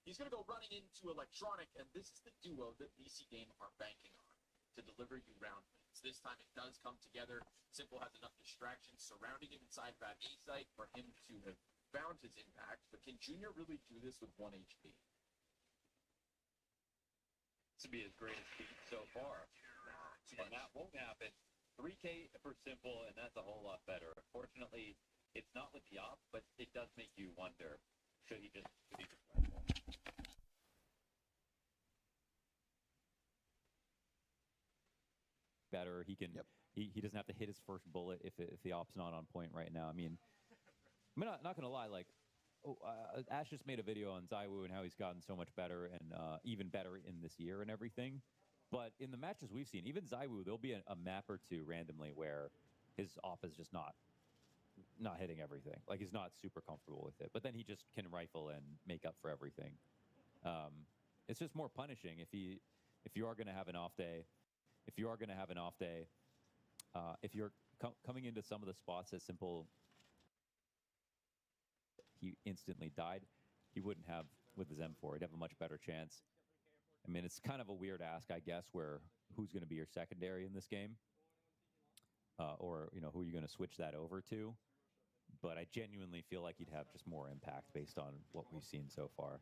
He's going to go running into 𝙈𝙾, and this is the duo that BC Game are banking on to deliver you round wins. This time it does come together. Simple has enough distractions surrounding him inside 𝙈𝙾𝙧 for him to have found his impact, but can Junior really do this with 1 HP? This would be his greatest feat so far. And that won't happen. 3K for Simple, and that's a whole lot better. Unfortunately, it's not with the op, but it does make you wonder, should he just rifle? Better, he can. Yep. He doesn't have to hit his first bullet if the op's not on point right now. I mean, I'm not gonna lie. Like, Ash just made a video on ZywOo and how he's gotten so much better and even better in this year and everything. But in the matches we've seen, even ZywOo, there'll be a map or two randomly where his op is just not hitting everything. Like, he's not super comfortable with it. But then he just can rifle and make up for everything. It's just more punishing if you are going to have an off day. If you're coming into some of the spots that Simple, he instantly died, he wouldn't have with his M4. He'd have a much better chance. I mean, it's kind of a weird ask, I guess, where who's going to be your secondary in this game, or who are you going to switch that over to? But I genuinely feel like he'd have just more impact based on what we've seen so far.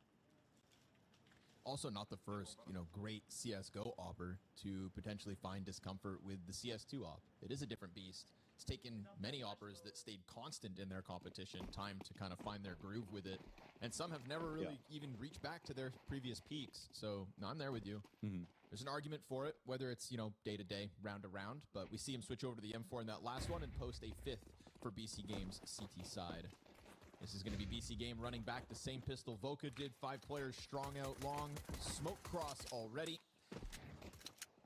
Also, not the first, great CS:GO opper to potentially find discomfort with the CS2 op. It is a different beast. It's taken many oppers that stayed constant in their competition time to kind of find their groove with it, and some have never really even reached back to their previous peaks. So, no, I'm there with you. Mm-hmm. There's an argument for it, whether it's, day to day, round to round, but we see him switch over to the M4 in that last one and post a 5th for BC Game's CT side. This is going to be BC Game running back the same pistol VOCA did. 5 players strong out long. Smoke cross already.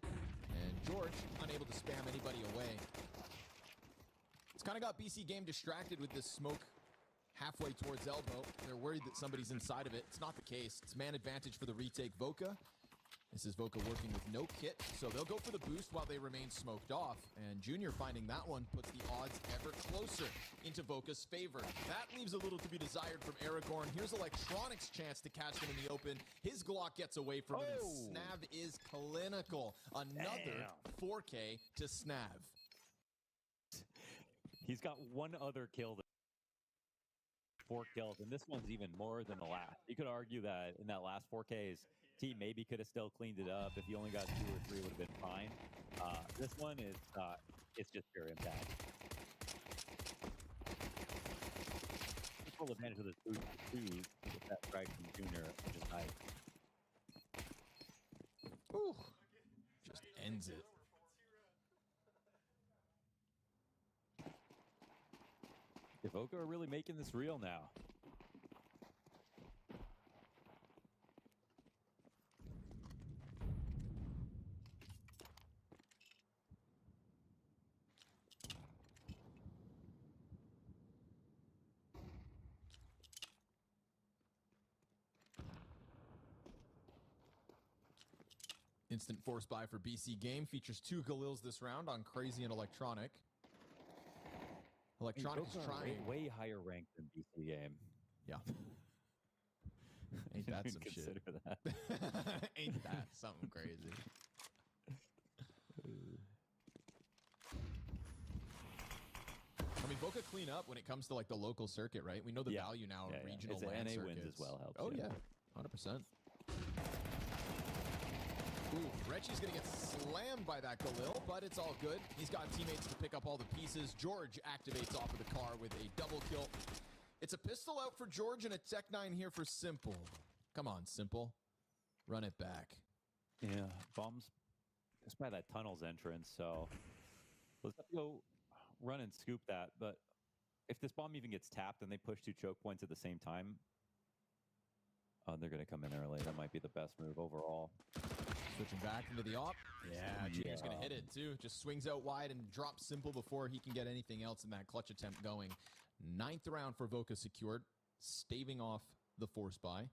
And George unable to spam anybody away. It's kind of got BC Game distracted with this smoke halfway towards elbow. They're worried that somebody's inside of it. It's not the case. It's man advantage for the retake VOCA. This is VOCA working with no kit, so they'll go for the boost while they remain smoked off. And Junior finding that one puts the odds ever closer into VOCA's favor. That leaves a little to be desired from Aragorn. Here's 𝙈𝙾's chance to catch him in the open. His Glock gets away from him, and Snav is clinical. Another 4K to Snav. He's got one other kill. 4 kills, and this one's even more than the last. You could argue that in that last 4K, his team maybe could have still cleaned it up. If he only got 2 or 3, would have been fine. This one is it's just pure impact. Full advantage of this boost too with that strike from Junior, which is nice. Ooh, just ends it. The VOCA are really making this real now. Instant force buy for BC Game. Features 2 Galils this round on Crazy and 𝙈𝙾. 𝙈𝙾 is trying. Way higher ranked than BC Game. Yeah. Ain't that some shit? That. Ain't that something crazy? I mean, VOCA clean up when it comes to like the local circuit, right? We know the value now of regional land NA circuits. wins as well. Helps. Oh yeah, 100%. Ooh, Rechi's going to get slammed by that Galil, but it's all good. He's got teammates to pick up all the pieces. George activates off of the car with a double kill. It's a pistol out for George and a Tech 9 here for Simple. Come on, Simple. Run it back. Yeah, bombs just by that tunnel's entrance, so let's have to go run and scoop that. But if this bomb even gets tapped and they push 2 choke points at the same time, they're going to come in early. That might be the best move overall. Switching back into the op. Yeah, Junior's going to hit it too. Just swings out wide and drops Simple before he can get anything else in that clutch attempt going. 9th round for VOCA secured, staving off the force buy. And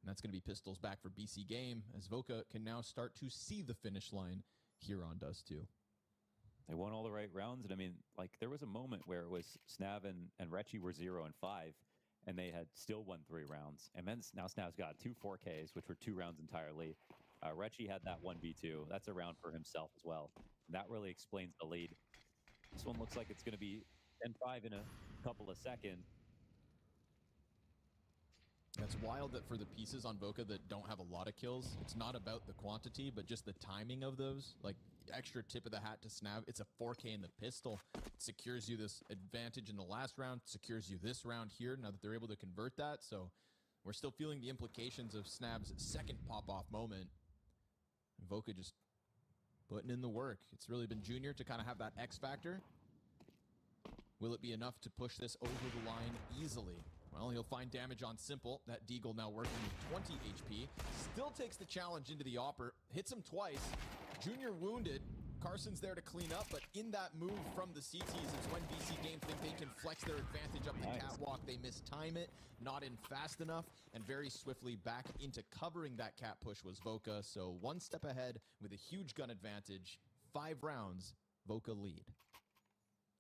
that's going to be pistols back for BC Game as VOCA can now start to see the finish line here on Dust 2. They won all the right rounds. And I mean, like, there was a moment where it was Snav and Rechi were 0 and 5. and they had still won 3 rounds. And then now Snav's got 2 4Ks, which were 2 rounds entirely. Retchy had that 1v2. That's a round for himself as well. And that really explains the lead. This one looks like it's going to be 10-5 in a couple of seconds. It's wild that for the pieces on VOCA that don't have a lot of kills, it's not about the quantity, but just the timing of those. Like, extra tip of the hat to Snav. It's a 4K in the pistol. It secures you this advantage in the last round, secures you this round here, now that they're able to convert that. So we're still feeling the implications of Snav's second pop-off moment. VOCA just putting in the work. It's really been Junior to kind of have that X factor. Will it be enough to push this over the line easily? Well, he'll find damage on Simple. That 𝙇𝙤𝙨 now working with 20 HP. Still takes the challenge into the Opper. Hits him twice. Junior wounded. Carson's there to clean up, but in that move from the CTs, it's when BC Game think they can flex their advantage up the catwalk. They mistime it, not in fast enough, and very swiftly back into covering that cat push was VOCA. So one step ahead with a huge gun advantage. 5 rounds, VOCA lead.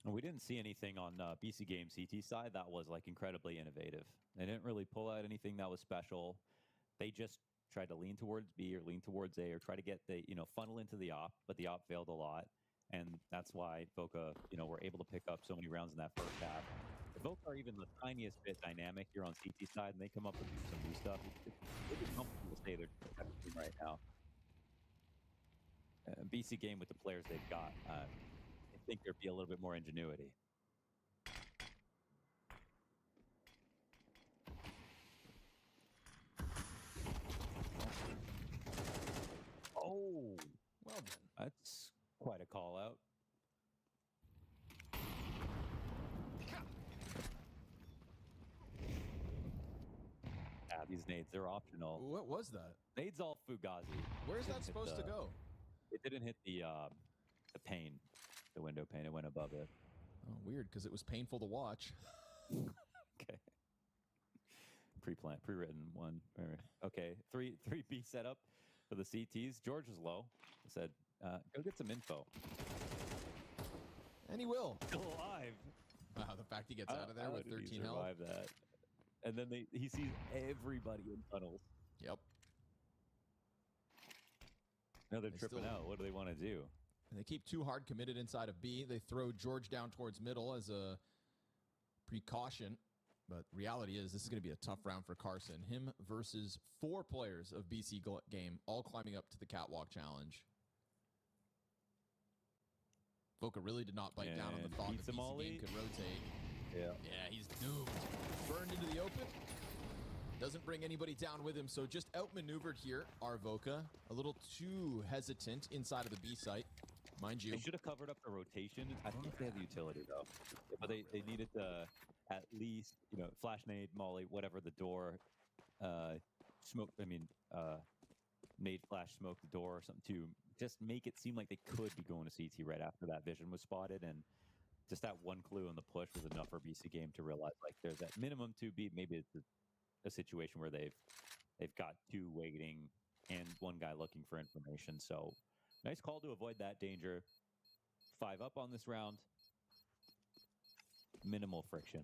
We didn't see anything on BC Game CT side that was like incredibly innovative. They didn't really pull out anything that was special. They just tried to lean towards B or lean towards A or try to get the, funnel into the op, but the op failed a lot. And that's why VOCA, were able to pick up so many rounds in that first half. If VOCA are even the tiniest bit dynamic here on CT side and they come up with some new stuff, it's comfortable to say they're the team right now. BC Game with the players they've got, I think there'd be a little bit more ingenuity. Oh, well done. That's quite a call out. These nades, they're optional. What was that? Nades all Fugazi. Where's that supposed to go? It didn't hit the pane, the window pane. It went above it. Oh, weird, because it was painful to watch. Okay. Pre-written one. Okay, 3B setup for the CTs. George is low. I said, go get some info. And he will. Still alive. Wow, the fact he gets out of there with 13 health. Survive that. And then he sees everybody in tunnels. Yep. Now they're tripping out. What do they want to do? And they keep too hard committed inside of B. They throw George down towards middle as a precaution. But reality is this is going to be a tough round for Carson. Him versus 4 players of BC Game, all climbing up to the catwalk challenge. VOCA really did not bite down on the thought that BC Game could rotate. Yeah, he's doomed. Burned into the open. Doesn't bring anybody down with him, so just outmaneuvered here are VOCA. A little too hesitant inside of the B site. Mind you. They should have covered up the rotation. I don't think they have the utility, though. But they needed to at least, flash nade, molly, whatever the door, nade flash smoke the door or something to just make it seem like they could be going to CT right after that vision was spotted. And just that one clue in the push was enough for BC Game to realize, like, there's that minimum 2B. Maybe it's a situation where they've got 2 waiting and 1 guy looking for information. So nice call to avoid that danger. 5 up on this round. Minimal friction.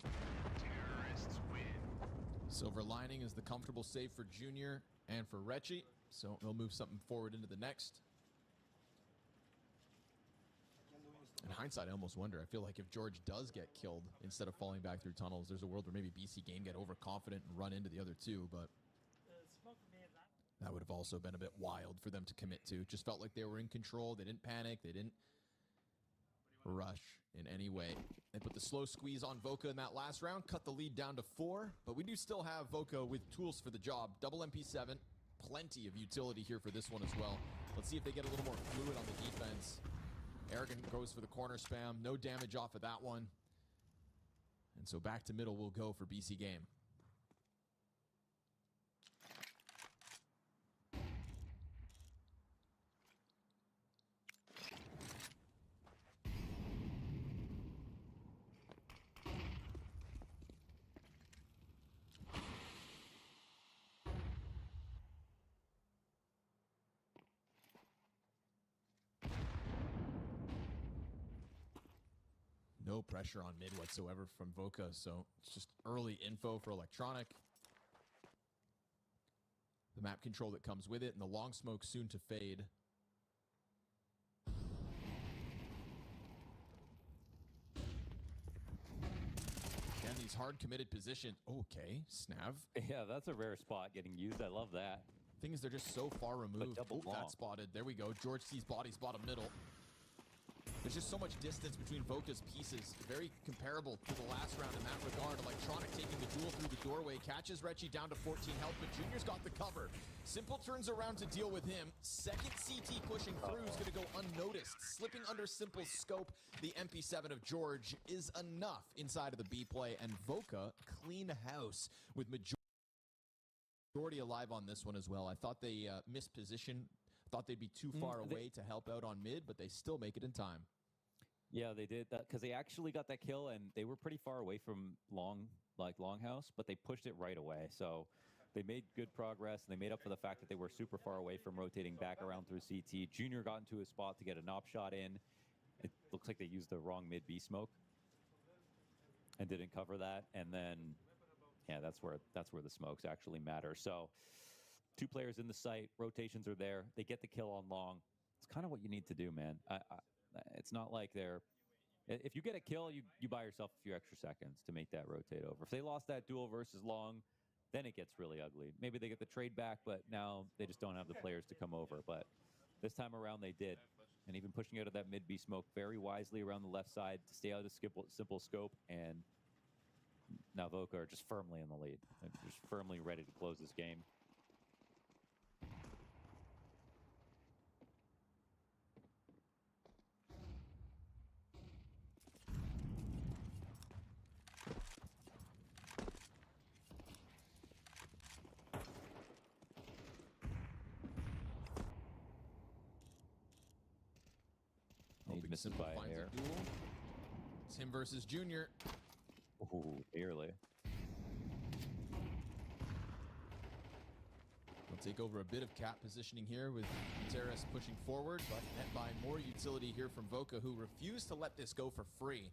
Terrorists win. Silver lining is the comfortable save for Junior and for Retchy. So they'll move something forward into the next. In hindsight, I almost wonder. I feel like if George does get killed instead of falling back through tunnels, there's a world where maybe BC Game get overconfident and run into the other 2, but that would have also been a bit wild for them to commit to. Just felt like they were in control. They didn't panic. They didn't rush in any way. They put the slow squeeze on VOCA in that last round, cut the lead down to 4, but we do still have VOCA with tools for the job. Double MP7, plenty of utility here for this one as well. Let's see if they get a little more fluid on the defense. Arrogant goes for the corner spam. No damage off of that one. And so back to middle will go for BC Game. no pressure on mid whatsoever from VOCA, so it's just early info for Electronic. The map control that comes with it, and the long smoke soon to fade. And these hard committed positions. Okay, Snav. Yeah, that's a rare spot getting used. I love that. Thing is, they're just so far removed. double long. That's spotted. There we go. George sees bodies bottom middle. There's just so much distance between VOCA's pieces. Very comparable to the last round in that regard. Electronic taking the duel through the doorway. Catches Retchy down to 14 health, but Junior's got the cover. Simple turns around to deal with him. Second CT pushing through is going to go unnoticed. Slipping under Simple's scope. The MP7 of George is enough inside of the B play. And VOCA clean house with majority alive on this one as well. I thought they missed position. Thought they'd be too far away to help out on mid, but they still make it in time. Yeah, they did that because they actually got that kill, and they were pretty far away from Longhouse, but they pushed it right away. So they made good progress, and they made up for the fact that they were super far away from rotating back around through CT. Junior got into a spot to get an op shot in. It looks like they used the wrong mid B smoke and didn't cover that. And then, yeah, that's where the smokes actually matter. So 2 players in the site, rotations are there. They get the kill on long. It's kind of what you need to do, man. It's not like they're... If you get a kill, you buy yourself a few extra seconds to make that rotate over. If they lost that duel versus long, then it gets really ugly. Maybe they get the trade back, but now they just don't have the players to come over. But this time around, they did. And even pushing out of that mid-B smoke very wisely around the left side to stay out of simple scope. And now VOCA are just firmly in the lead. They're just firmly ready to close this game. Misses by finds air. a duel. It's him versus Junior. Ooh, barely. We'll take over a bit of cap positioning here with 𝙤𝙤 pushing forward, but met by more utility here from VOCA, who refused to let this go for free.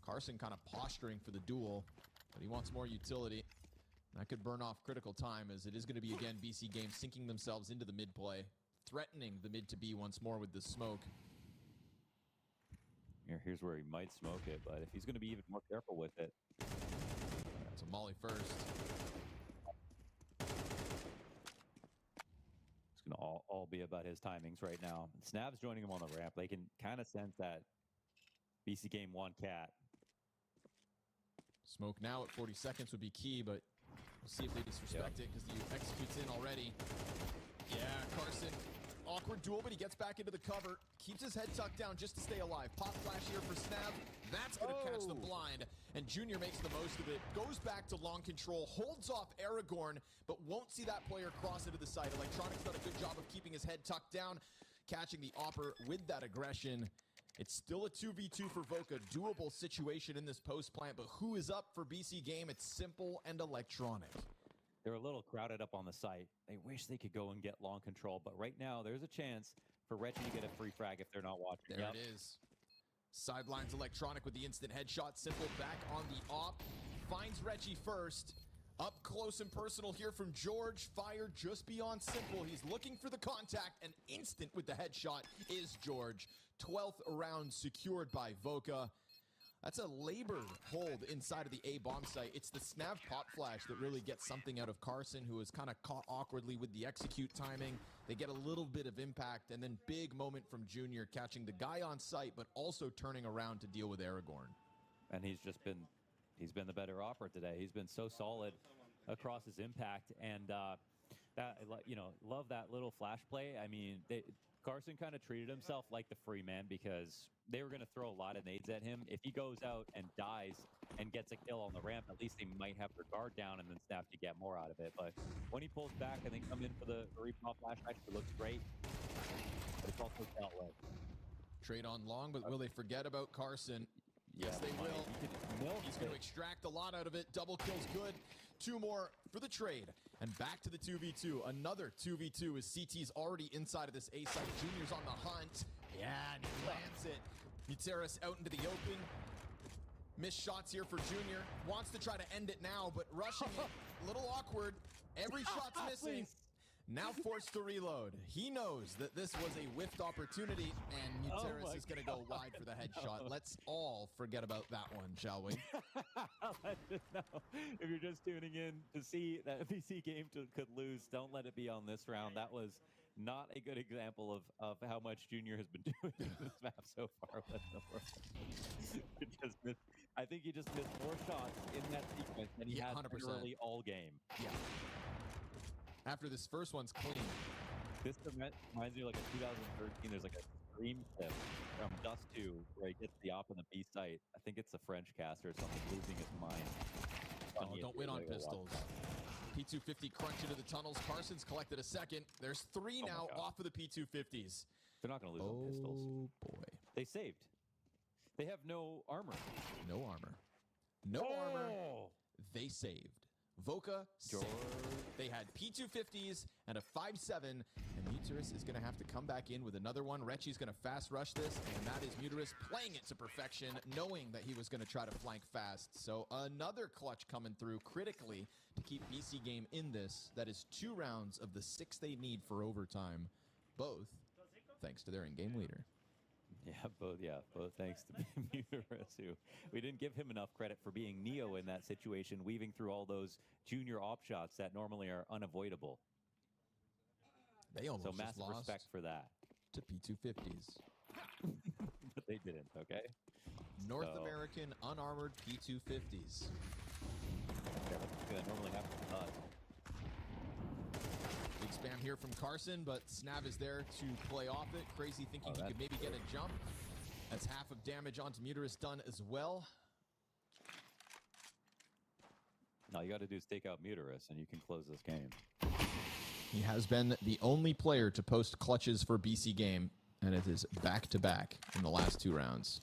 𝙤𝙤 kind of posturing for the duel, but he wants more utility. That could burn off critical time, as it is going to be, again, BC Game sinking themselves into the mid play, threatening the mid to B once more with the smoke. Here's where he might smoke it, but if he's going to be even more careful with it. So Molly first. It's going to all be about his timings right now. Snav's joining him on the ramp. They can kind of sense that BC Game 1 cat. Smoke now at 40 seconds would be key, but we'll see if they disrespect it, because the executes in already. Yeah, 𝙤𝙤. Awkward duel, but he gets back into the cover. Keeps his head tucked down just to stay alive. Pop flash here for Snav. That's going to catch the blind. And Junior makes the most of it. Goes back to long control. Holds off 𝙤𝙤𝙣, but won't see that player cross into the site. Electronic's done a good job of keeping his head tucked down. Catching the Opper with that aggression. It's still a 2v2 for VOCA. Doable situation in this post plant, but who is up for BC Game? It's Simple and Electronic. They're a little crowded up on the site. They wish they could go and get long control, but right now there's a chance for Retchy to get a free frag if they're not watching. There it is. Sidelines Electronic with the instant headshot. Simple back on the op. Finds Retchy first. Up close and personal here from George. Fire just beyond Simple. He's looking for the contact. And instant with the headshot is George. 12th round secured by VOCA. That's a labored hold inside of the A bomb site. It's the Snav pop flash that really gets something out of 𝙤𝙤, who is kind of caught awkwardly with the execute timing. They get a little bit of impact, and then big moment from Junior, catching the guy on site, but also turning around to deal with 𝙤𝙤𝙣. And he's been the better operator today. He's been so solid across his impact, and love that little flash play. I mean, 𝙤𝙤 kind of treated himself like the free man, because they were going to throw a lot of nades at him. If he goes out and dies and gets a kill on the ramp, at least they might have their guard down, and then Snav to get more out of it. But when he pulls back and they come in for the repop flash, actually looks great. But it's also dealt with. Trade on long, but will they forget about 𝙤𝙤? Yes, they will. He's going to extract a lot out of it. Double kill's good. 2 more for the trade. And back to the 2v2. Another 2v2 as CT's already inside of this A site. Junior's on the hunt. Yeah, and he lands it. 𝙤𝙤 out into the open. Missed shots here for Junior. Wants to try to end it now, but rushing it. A little awkward. Every shot's missing. Now forced to reload. He knows that this was a whiffed opportunity, and 𝙤𝙤 is going to go wide for the headshot. Let's all forget about that one, shall we? Let's just know, if you're just tuning in to see that a BC game could lose, don't let it be on this round. That was not a good example of how much Junior has been doing in this map so far. I think he just missed more shots in that sequence than he had 100%. literally all game. Yeah. After this first one's clean. This reminds me of like a 2013. There's like a stream clip from 𝙤𝙤 where he gets the op on the B site. I think it's a French caster or something, losing his mind. Oh, don't win on pistols. P250 crunch into the tunnels. Carson's collected a second. There's 3 now off of the P250s. They're not going to lose on pistols. Oh, boy. They saved. They have no armor. No armor. No armor. They saved. VOCA saved. They had P250s and a 5.7, and 𝙤𝙤 is going to have to come back in with another one. Rechi's going to fast rush this, and that is 𝙤𝙤 playing it to perfection, knowing that he was going to try to flank fast. So another clutch coming through critically to keep BC game in this. That is 2 rounds of the 6 they need for overtime, both thanks to their in-game leader. Yeah, both thanks to 𝙤𝙤, who we didn't give him enough credit for being Neo in that situation, weaving through all those Junior op shots that normally are unavoidable. They almost so massive lost respect for that to P250s. But they didn't, okay? North American unarmored P250s. Yeah, that's going to normally happen to us. Big spam here from Carson, but Snav is there to play off it. Crazy thinking he could maybe get a jump. That's half of damage onto 𝙤𝙤 done as well. All you got to do is take out 𝙤𝙤, and you can close this game. He has been the only player to post clutches for BC game, and it is back-to-back in the last 2 rounds.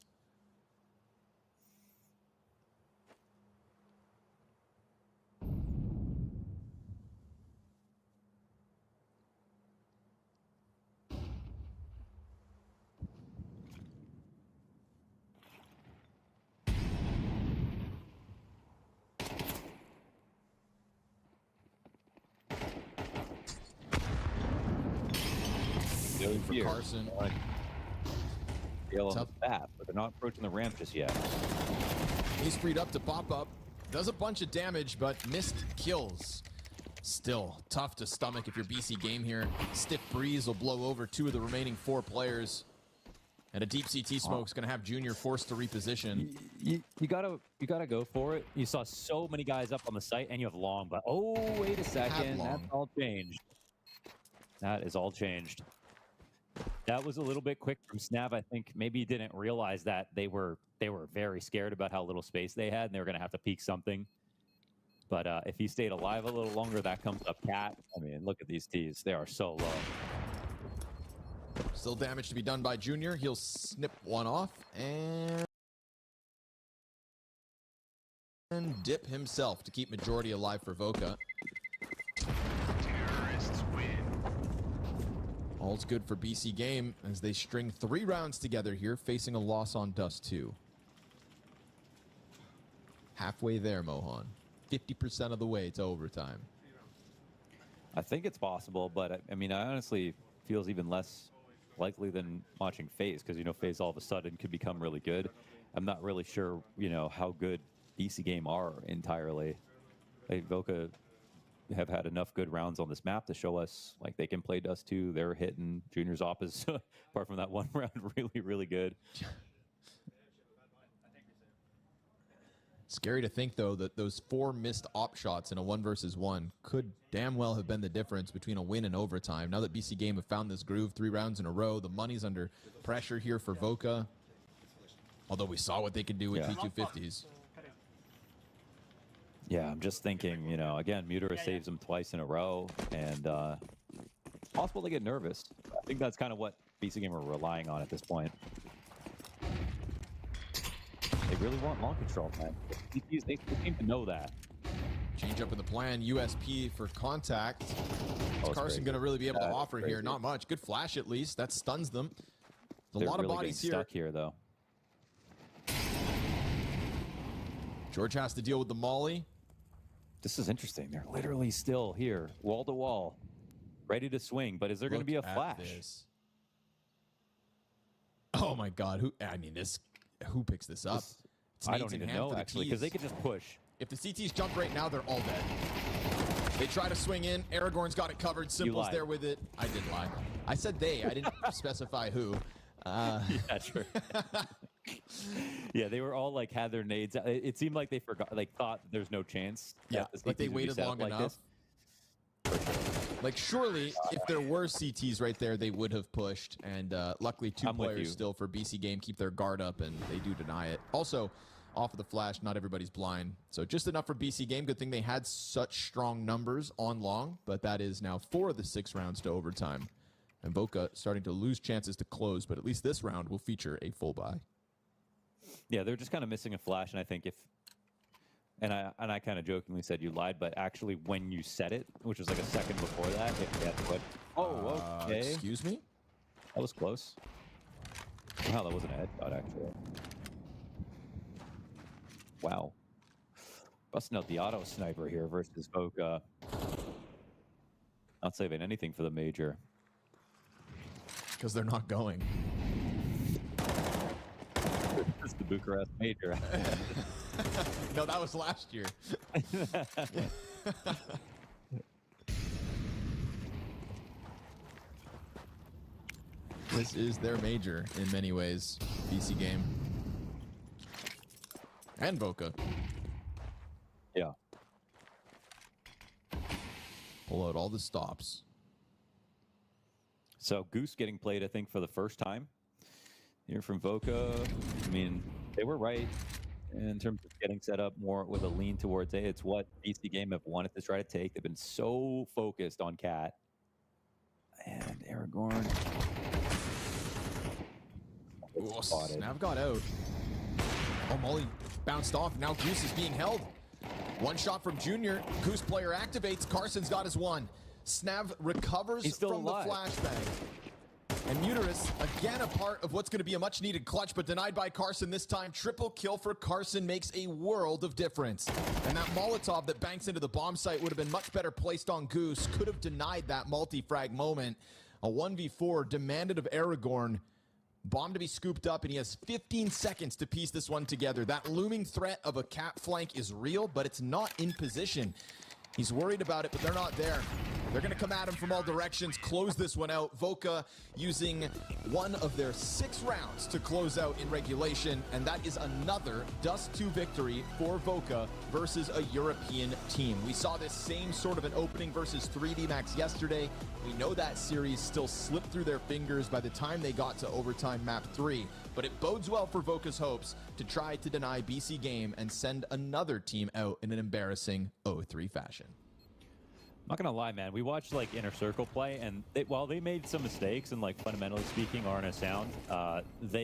For Carson. On the bat, but they're not approaching the ramp just yet. He's freed up to pop up. Does a bunch of damage, but missed kills. Still tough to stomach if you're BC game here. Stiff breeze will blow over 2 of the remaining 4 players. And a deep CT smoke's going to have Junior forced to reposition. You gotta go for it. You saw so many guys up on the site, and you have long. But oh, wait a second, that's all changed. That is all changed. That was a little bit quick from Snav. I think maybe he didn't realize that they were very scared about how little space they had, and they were going to have to peek something. But if he stayed alive a little longer, that comes up cat. I mean, look at these T's. They are so low. Still damage to be done by Junior. He'll snip one off and dip himself to keep majority alive for VOCA. All's good for BC game as they string 3 rounds together here, facing a loss on 𝙤𝙤. Halfway there, Mohan. 50% of the way to overtime. I think it's possible, but I mean, I honestly feels even less likely than watching FaZe, because, you know, FaZe all of a sudden could become really good. I'm not really sure, you know, how good BC game are entirely. Like, VOCA have had enough good rounds on this map to show us like they can play 𝙤𝙤. They're hitting Junior's op is apart from that one round really good. Scary to think though that those 4 missed op shots in a 1 versus 1 could damn well have been the difference between a win and overtime. Now that BC game have found this groove 3 rounds in a row, the money's under pressure here for VOCA. Although we saw what they could do with P250s. Yeah, I'm just thinking, you know, again, 𝙤𝙤 saves them twice in a row, and possible they get nervous. I think that's kind of what BC game are relying on at this point. They really want long control, man. They seem to know that. Change up in the plan, USP for contact. What's Carson going to really be able to offer here? Not much. Good flash at least. That stuns them. There's a lot of bodies here. Stuck here, though. George has to deal with the molly. This is interesting. They're literally still here, wall to wall, ready to swing. But is there going to be a flash? This. Oh my God! Who picks this up? I don't even know actually, because they could just push. If the CTs jump right now, they're all dead. They try to swing in. Aragorn's got it covered. Simple's there with it. I did lie. I said they. I didn't specify who. Yeah, sure. Yeah, they were all like had their nades. It seemed like they forgot, like thought there's no chance. Yeah, like they waited long enough. Like surely, if there were CTs right there, they would have pushed. And luckily, two players still for BC Game keep their guard up, and they do deny it. Also, off of the flash, not everybody's blind. So just enough for BC Game. Good thing they had such strong numbers on long, but that is now 4 of the 6 rounds to overtime. And VOCA starting to lose chances to close, but at least this round will feature a full buy. Yeah, they're just kind of missing a flash, and I think and I kind of jokingly said you lied, but actually when you said it, which was like a second before that, if they had to put, okay. Excuse me? That was close. Wow, that wasn't a headshot, actually. Wow. Busting out the auto sniper here versus VOCA. Not saving anything for the major. Because they're not going. It's the Bucharest major. No, that was last year. This is their major in many ways. BC Game. And VOCA. Yeah. Pull out all the stops. So Goose getting played, I think, for the first time here from VOCA. I mean, they were right in terms of getting set up more with a lean towards A. It's what BC Game have wanted to try to take. They've been so focused on Cat. And Aragorn. Snav got out. Oh, Molly bounced off. Now Goose is being held. One shot from Junior. Goose player activates. Carson's got his one. Snav recovers from the flashbang. And Muteris, again, a part of what's going to be a much-needed clutch, but denied by Carson this time. Triple kill for Carson makes a world of difference. And that Molotov that banks into the bomb site would have been much better placed on Goose. Could have denied that multi-frag moment. A 1v4 demanded of Aragorn. Bomb to be scooped up, and he has 15 seconds to piece this one together. That looming threat of a Cat flank is real, but it's not in position. He's worried about it, but they're not there. They're going to come at him from all directions, close this one out. VOCA using one of their 6 rounds to close out in regulation, and that is another Dust 2 victory for VOCA versus a European team. We saw this same sort of an opening versus 3D Max yesterday. We know that series still slipped through their fingers by the time they got to overtime map 3, but it bodes well for VOCA's hopes to try to deny BC Game and send another team out in an embarrassing 0-3 fashion. I'm not gonna lie, man. We watched like Inner Circle play, and while they made some mistakes and like fundamentally speaking aren't as sound, they